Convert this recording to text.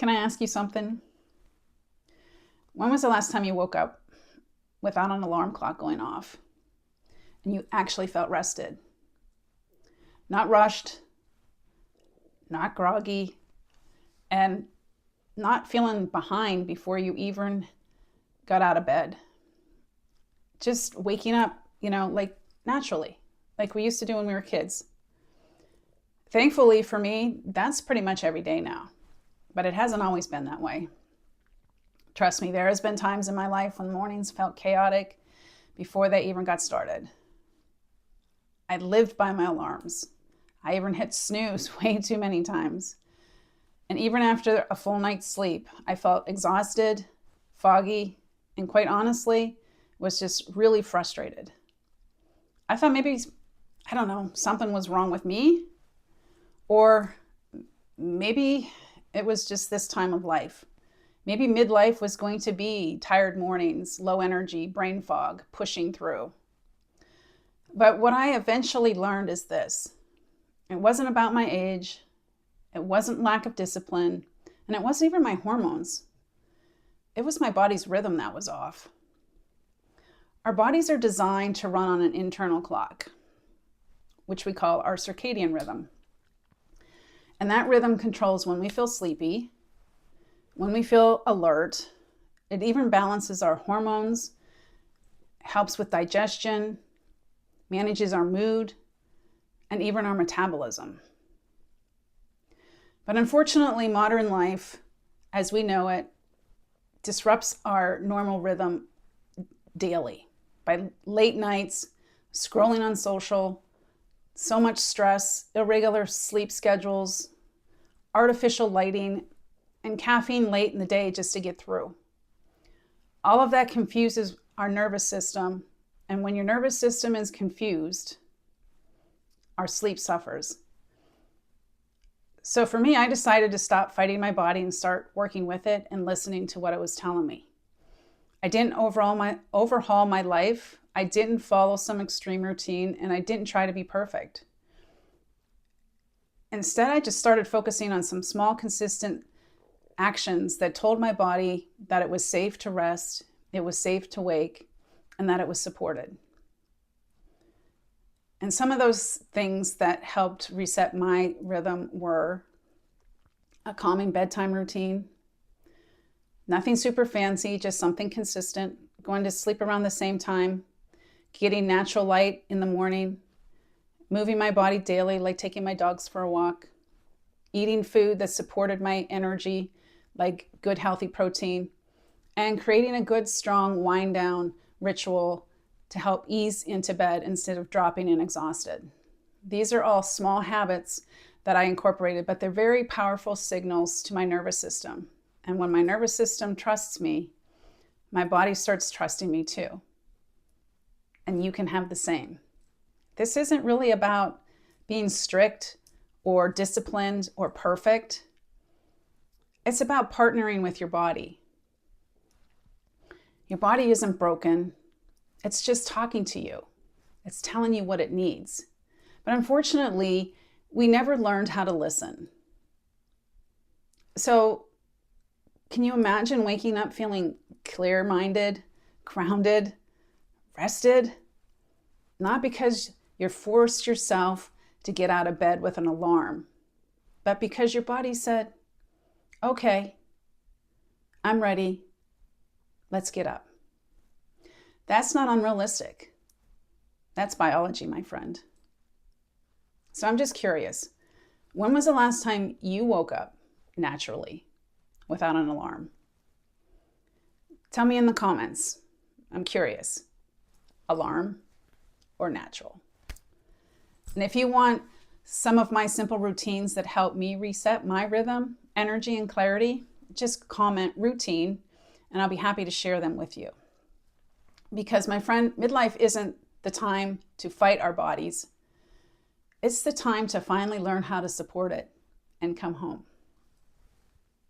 Can I ask you something? When was the last time you woke up without an alarm clock going off and you actually felt rested? Not rushed, not groggy, and not feeling behind before you even got out of bed. Just waking up, like naturally, like we used to do when we were kids. Thankfully for me, that's pretty much every day now, but it hasn't always been that way. Trust me, there has been times in my life when mornings felt chaotic before they even got started. I lived by my alarms. I even hit snooze way too many times. And even after a full night's sleep, I felt exhausted, foggy, and quite honestly, was just really frustrated. I thought maybe, I don't know, something was wrong with me, or maybe it was just this time of life. Maybe midlife was going to be tired mornings, low energy, brain fog, pushing through. But what I eventually learned is this. It wasn't about my age. It wasn't lack of discipline. And it wasn't even my hormones. It was my body's rhythm that was off. Our bodies are designed to run on an internal clock, which we call our circadian rhythm. And that rhythm controls when we feel sleepy, when we feel alert. It even balances our hormones, helps with digestion, manages our mood, and even our metabolism. But unfortunately, modern life, as we know it, disrupts our normal rhythm daily by late nights, scrolling on social, so much stress, irregular sleep schedules, artificial lighting, and caffeine late in the day just to get through. All of that confuses our nervous system. And when your nervous system is confused, our sleep suffers. So for me, I decided to stop fighting my body and start working with it and listening to what it was telling me. I didn't overhaul my life. I didn't follow some extreme routine, and I didn't try to be perfect. Instead, I just started focusing on some small, consistent actions that told my body that it was safe to rest, it was safe to wake, and that it was supported. And some of those things that helped reset my rhythm were a calming bedtime routine, nothing super fancy, just something consistent, going to sleep around the same time, getting natural light in the morning, moving my body daily, like taking my dogs for a walk, eating food that supported my energy, like good healthy protein, and creating a good strong wind down ritual to help ease into bed instead of dropping in exhausted. These are all small habits that I incorporated, but they're very powerful signals to my nervous system. And when my nervous system trusts me, my body starts trusting me too. And you can have the same. This isn't really about being strict or disciplined or perfect. It's about partnering with your body. Your body isn't broken. It's just talking to you. It's telling you what it needs. But unfortunately, we never learned how to listen. So, can you imagine waking up feeling clear-minded, grounded, rested? Not because you forced yourself to get out of bed with an alarm, but because your body said, okay, I'm ready. Let's get up. That's not unrealistic. That's biology, my friend. So I'm just curious, when was the last time you woke up naturally without an alarm? Tell me in the comments. I'm curious. Alarm or natural? And if you want some of my simple routines that help me reset my rhythm, energy, and clarity, just comment routine, and I'll be happy to share them with you. Because my friend, midlife isn't the time to fight our bodies. It's the time to finally learn how to support it and come home.